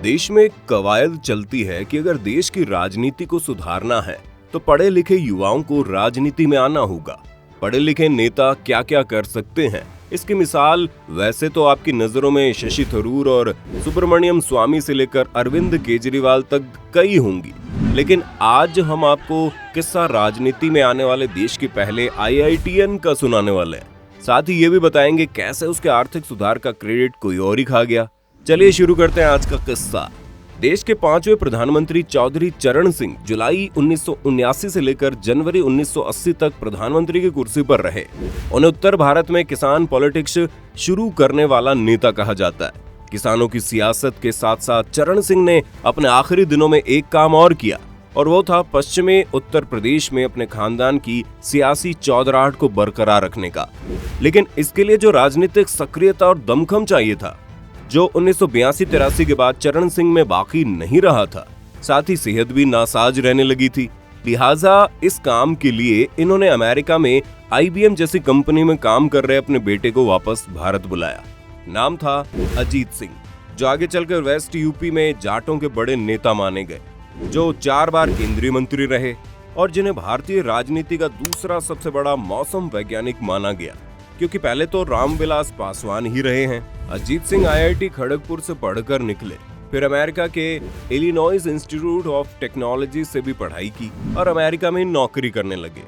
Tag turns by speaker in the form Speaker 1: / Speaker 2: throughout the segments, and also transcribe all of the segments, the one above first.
Speaker 1: देश में एक कवायद चलती है कि अगर देश की राजनीति को सुधारना है तो पढ़े लिखे युवाओं को राजनीति में आना होगा। पढ़े लिखे नेता क्या क्या कर सकते हैं, इसकी मिसाल वैसे तो आपकी नजरों में शशि थरूर और सुब्रमण्यम स्वामी से लेकर अरविंद केजरीवाल तक कई होंगी, लेकिन आज हम आपको किस्सा राजनीति में आने वाले देश के पहले IITian का सुनाने वाले हैं। साथ ही ये भी बताएंगे कैसे उसके आर्थिक सुधार का क्रेडिट कोई और ही खा गया। चलिए शुरू करते हैं आज का किस्सा। देश के 5वें प्रधानमंत्री चौधरी चरण सिंह जुलाई 1979 से लेकर जनवरी 1980 तक प्रधानमंत्री की कुर्सी पर रहे। उन्हें उत्तर भारत में किसान पॉलिटिक्स शुरू करने वाला नेता कहा जाता है। किसानों की सियासत के साथ साथ चरण सिंह ने अपने आखिरी दिनों में एक काम और किया और वो था पश्चिमी उत्तर प्रदेश में अपने खानदान की सियासी चौधराहट को बरकरार रखने का। लेकिन इसके लिए जो राजनीतिक सक्रियता और दमखम चाहिए था, जो 1982-83 के बाद चरण सिंह में बाकी नहीं रहा था, साथ ही सेहत भी नासाज रहने लगी थी। लिहाजा इस काम के लिए इन्होंने अमेरिका में IBM जैसी कंपनी में काम कर रहे अपने बेटे को वापस भारत बुलाया। नाम था अजीत सिंह, जो आगे चलकर वेस्ट यूपी में जाटों के बड़े नेता माने गए, जो 4 बार केंद्रीय मंत्री रहे और जिन्हें भारतीय राजनीति का दूसरा सबसे बड़ा मौसम वैज्ञानिक माना गया, क्योंकि पहले तो रामविलास पासवान ही रहे हैं। अजीत सिंह IIT खड़गपुर से पढ़कर निकले, फिर अमेरिका के इलिनॉइस इंस्टीट्यूट ऑफ टेक्नोलॉजी से भी पढ़ाई की और अमेरिका में नौकरी करने लगे।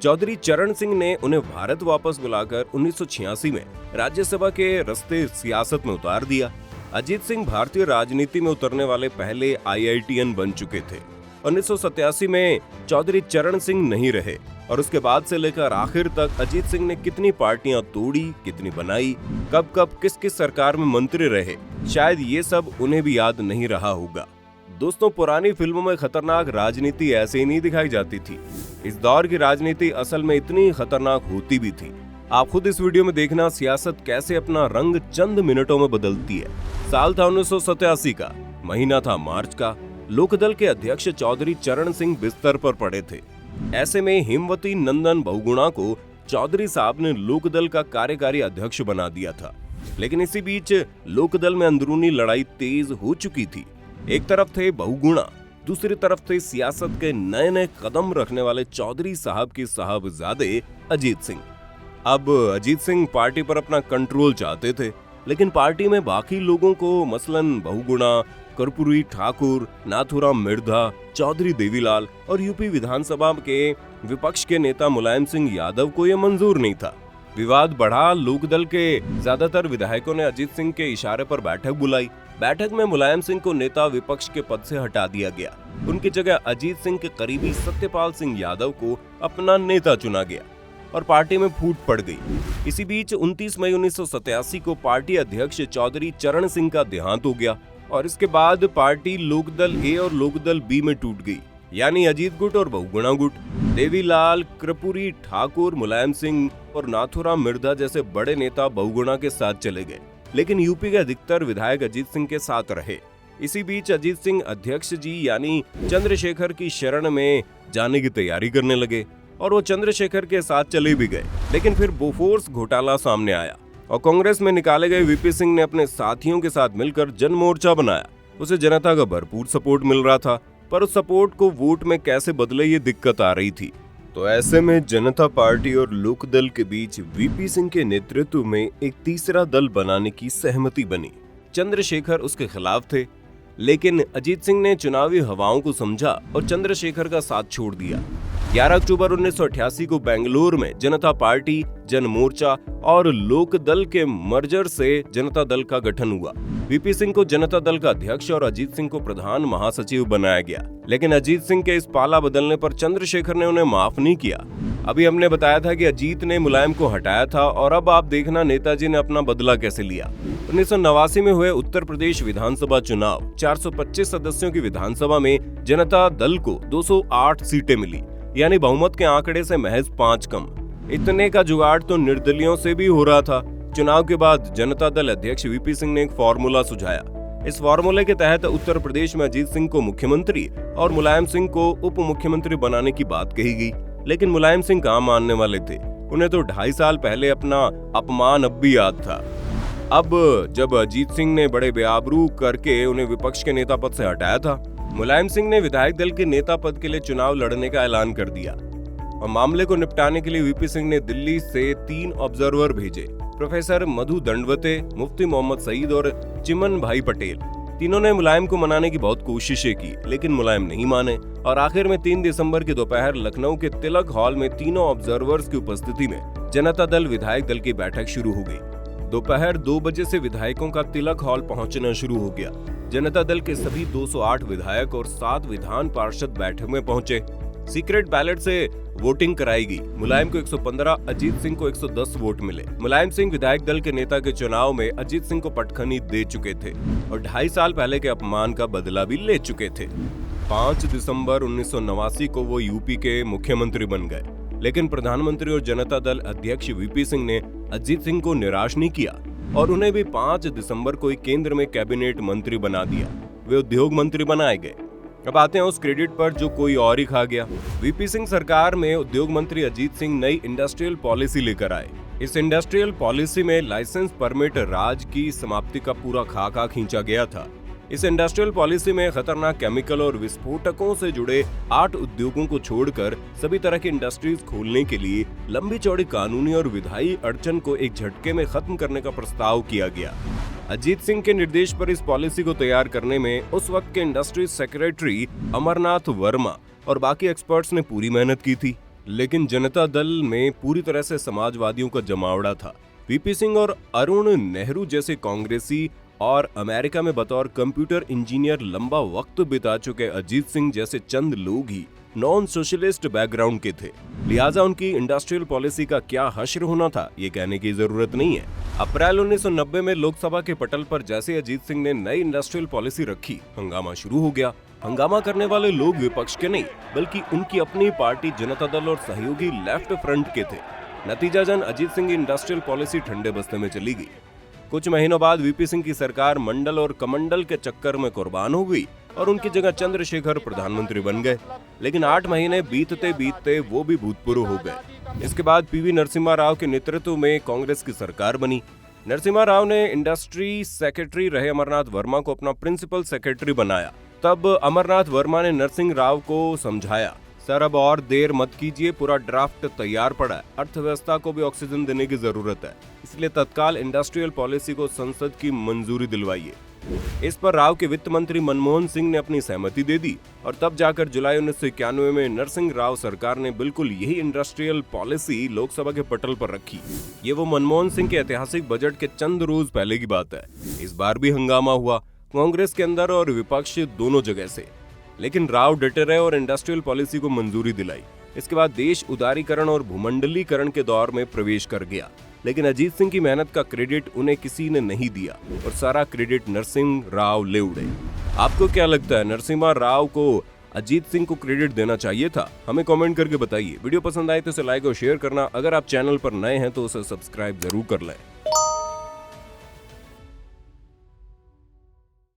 Speaker 1: चौधरी चरण सिंह ने उन्हें भारत वापस बुलाकर 1986 में राज्यसभा के रास्ते सियासत में उतार दिया। अजीत सिंह भारतीय राजनीति में उतरने वाले पहले IITian बन चुके थे। 1987 में चौधरी चरण सिंह नहीं रहे और उसके बाद से लेकर आखिर तक अजीत सिंह ने कितनी पार्टियां तोड़ी, कितनी बनाई, कब कब किस किस सरकार में मंत्री रहे, शायद ये सब उन्हें भी याद नहीं रहा होगा। दोस्तों, पुरानी फिल्मों में खतरनाक राजनीति ऐसे ही नहीं दिखाई जाती थी। इस दौर की राजनीति असल में इतनी खतरनाक होती भी थी। आप खुद इस वीडियो में देखना सियासत कैसे अपना रंग चंद मिनटों में बदलती है। साल था 1987 का, महीना था मार्च का। लोकदल के अध्यक्ष चौधरी चरण सिंह बिस्तर पर पड़े थे। ऐसे में हेमवती नंदन बहुगुणा को चौधरी साहब ने लोकदल का कार्यकारी अध्यक्ष बना दिया था। लेकिन इसी बीच लोकदल में अंदरूनी लड़ाई तेज हो चुकी थी। एक तरफ थे बहुगुणा, दूसरी तरफ थे सियासत के नए नए कदम रखने वाले चौधरी साहब के साहबजादे अजीत सिंह। अब अजीत सिंह पार्टी पर अपना कंट्रोल चाहते थे, लेकिन पार्टी में बाकी लोगों को, मसलन बहुगुणा, कर्पूरी ठाकुर, नाथूराम मिर्धा, चौधरी देवीलाल और यूपी विधानसभा के विपक्ष के नेता मुलायम सिंह यादव को यह मंजूर नहीं था। विवाद बढ़ा। लोकदल के ज्यादातर विधायकों ने अजीत सिंह के इशारे पर बैठक बुलाई। बैठक में मुलायम सिंह को नेता विपक्ष के पद से हटा दिया गया। उनकी जगह अजीत सिंह के करीबी सत्यपाल सिंह यादव को अपना नेता चुना गया और पार्टी में फूट पड़ गई। इसी बीच 29 मई 1987 को पार्टी अध्यक्ष चौधरी चरण सिंह का देहांत हो गया और इसके बाद पार्टी लोकदल A और लोकदल B में टूट गई, यानी अजीत गुट और बहुगुणा गुट। देवीलाल, कर्पूरी ठाकुर, मुलायम सिंह और नाथूराम मिर्धा जैसे बड़े नेता बहुगुणा के साथ चले गए, लेकिन यूपी के अधिकतर विधायक अजीत सिंह के साथ रहे। इसी बीच अजीत सिंह अध्यक्ष जी यानी चंद्रशेखर की शरण में जाने की तैयारी करने लगे और वो चंद्रशेखर के साथ चले भी गए। लेकिन फिर बोफोर्स घोटाला सामने आया और कांग्रेस में निकाले गए VP सिंह ने अपने साथियों के साथ मिलकर जन मोर्चा बनाया। उसे जनता का भरपूर सपोर्ट मिल रहा था, पर उस सपोर्ट को वोट में कैसे बदले ये दिक्कत आ रही थी। तो ऐसे में जनता पार्टी और लोकदल के बीच VP सिंह के नेतृत्व में एक तीसरा दल बनाने की सहमति बनी। चंद्रशेखर उसके खिलाफ थे, लेकिन अजीत सिंह ने चुनावी हवाओं को समझा और चंद्रशेखर का साथ छोड़ दिया। 11 अक्टूबर 1988 को बेंगलुरु में जनता पार्टी, जन मोर्चा और लोकदल के मर्जर से जनता दल का गठन हुआ। VP सिंह को जनता दल का अध्यक्ष और अजीत सिंह को प्रधान महासचिव बनाया गया। लेकिन अजीत सिंह के इस पाला बदलने पर चंद्रशेखर ने उन्हें माफ नहीं किया। अभी हमने बताया था कि अजीत ने मुलायम को हटाया था और अब आप देखना नेताजी ने अपना बदला कैसे लिया। 1989 में हुए उत्तर प्रदेश विधानसभा चुनाव, 425 सदस्यों की विधानसभा में जनता दल को 208 सीटें मिली, यानी बहुमत के आंकड़े से महज 5 कम। इतने का जुगाड़ तो निर्दलियों से भी हो रहा था। चुनाव के बाद जनता दल अध्यक्ष VP सिंह ने एक फॉर्मूला सुझाया। इस फॉर्मूले के तहत उत्तर प्रदेश में अजीत सिंह को मुख्यमंत्री और मुलायम सिंह को उप मुख्यमंत्री बनाने की बात कही गई, लेकिन मुलायम सिंह कहां मानने वाले थे। उन्हें तो 2.5 साल पहले अपना अपमान अब भी याद था। अब जब अजीत सिंह ने बड़े बेआबरू करके उन्हें विपक्ष के नेता पद से हटाया था, मुलायम सिंह ने विधायक दल के नेता पद के लिए चुनाव लड़ने का ऐलान कर दिया और मामले को निपटाने के लिए वीपी सिंह ने दिल्ली से 3 ऑब्जर्वर भेजे, प्रोफेसर मधु दंडवते, मुफ्ती मोहम्मद सईद और चिमन भाई पटेल। तीनों ने मुलायम को मनाने की बहुत कोशिशें की, लेकिन मुलायम नहीं माने और आखिर में 3 दिसंबर की दोपहर लखनऊ के तिलक हॉल में तीनों ऑब्जर्वर्स की उपस्थिति में जनता दल विधायक दल की बैठक शुरू हो गई। दोपहर 2 बजे से विधायकों का तिलक हॉल पहुंचना शुरू हो गया। जनता दल के सभी 208 विधायक और 7 विधान पार्षद बैठक में पहुंचे। सीक्रेट बैलेट से वोटिंग कराई गई। मुलायम को 115, अजीत सिंह को 110 वोट मिले। मुलायम सिंह विधायक दल के नेता के चुनाव में अजीत सिंह को पटखनी दे चुके थे और 2.5 साल पहले के अपमान का बदला भी ले चुके थे। 5 दिसंबर 1989 को वो यूपी के मुख्यमंत्री बन गए, लेकिन प्रधानमंत्री और जनता दल अध्यक्ष वीपी सिंह ने अजीत सिंह को निराश नहीं किया और उन्हें भी 5 दिसंबर को ही केंद्र में कैबिनेट मंत्री बना दिया। वे उद्योग मंत्री बनाए गए। अब आते हैं उस क्रेडिट पर जो कोई और ही खा गया। वीपी सिंह सरकार में उद्योग मंत्री अजीत सिंह नई इंडस्ट्रियल पॉलिसी लेकर आए। इस इंडस्ट्रियल पॉलिसी में लाइसेंस परमिट राज की समाप्ति का पूरा खाका खींचा गया था। इस इंडस्ट्रियल पॉलिसी में खतरनाक केमिकल और विस्फोटकों से जुड़े 8 उद्योगों को छोड़कर सभी तरह की इंडस्ट्रीज खोलने के लिए लंबी चौड़ी कानूनी और विधायी अड़चन को एक झटके में खत्म करने का प्रस्ताव किया गया। अजीत सिंह के निर्देश पर इस पॉलिसी को तैयार करने में उस वक्त के इंडस्ट्री सेक्रेटरी अमरनाथ वर्मा और बाकी एक्सपर्ट्स ने पूरी मेहनत की थी, लेकिन जनता दल में पूरी तरह से समाजवादियों का जमावड़ा था। वीपी सिंह और अरुण नेहरू जैसे कांग्रेसी और अमेरिका में बतौर कंप्यूटर इंजीनियर लंबा वक्त बिता चुके अजीत सिंह जैसे चंद लोग ही नॉन सोशलिस्ट बैकग्राउंड के थे, लिहाजा उनकी इंडस्ट्रियल पॉलिसी का क्या हश्र होना था ये कहने की जरूरत नहीं है। अप्रैल 1990 में लोकसभा के पटल पर जैसे अजीत सिंह ने नई इंडस्ट्रियल पॉलिसी रखी, हंगामा शुरू हो गया। हंगामा करने वाले लोग विपक्ष के नहीं, बल्कि उनकी अपनी पार्टी जनता दल और सहयोगी लेफ्ट फ्रंट के थे। नतीजाजन अजीत सिंह की इंडस्ट्रियल पॉलिसी ठंडे बस्ते में चली गई। कुछ महीनों बाद वीपी सिंह की सरकार मंडल और कमंडल के चक्कर में कुर्बान हो गई और उनकी जगह चंद्रशेखर प्रधानमंत्री बन गए, लेकिन 8 महीने बीतते बीतते वो भी भूतपूर्व हो गए। इसके बाद पीवी नरसिम्हा राव के नेतृत्व में कांग्रेस की सरकार बनी। नरसिम्हा राव ने इंडस्ट्री सेक्रेटरी रहे अमरनाथ वर्मा को अपना प्रिंसिपल सेक्रेटरी बनाया। तब अमरनाथ वर्मा ने नरसिंह राव को समझाया, सर अब और देर मत कीजिए, पूरा ड्राफ्ट तैयार पड़ा है, अर्थव्यवस्था को भी ऑक्सीजन देने की जरूरत है, इसलिए तत्काल इंडस्ट्रियल पॉलिसी को संसद की मंजूरी दिलवाइए। इस पर राव के वित्त मंत्री मनमोहन सिंह ने अपनी सहमति दे दी और तब जाकर जुलाई 1991 में नरसिंह राव सरकार ने बिल्कुल यही इंडस्ट्रियल पॉलिसी लोकसभा के पटल पर रखी। ये वो मनमोहन सिंह के ऐतिहासिक बजट के चंद रोज पहले की बात है। इस बार भी हंगामा हुआ, कांग्रेस के अंदर और विपक्ष दोनों जगह से, लेकिन राव डटे रहे और इंडस्ट्रियल पॉलिसी को मंजूरी दिलाई। इसके बाद देश उदारीकरण और भूमंडलीकरण के दौर में प्रवेश कर गया, लेकिन अजीत सिंह की मेहनत का क्रेडिट उन्हें किसी ने नहीं दिया और सारा क्रेडिट नरसिंह राव ले उड़े। आपको क्या लगता है, नरसिम्हा राव को अजीत सिंह को क्रेडिट देना चाहिए था? हमें कमेंट करके बताइए। वीडियो पसंद आए तो इसे लाइक और शेयर करना। अगर आप चैनल पर नए हैं तो उसे सब्सक्राइब जरूर कर लें।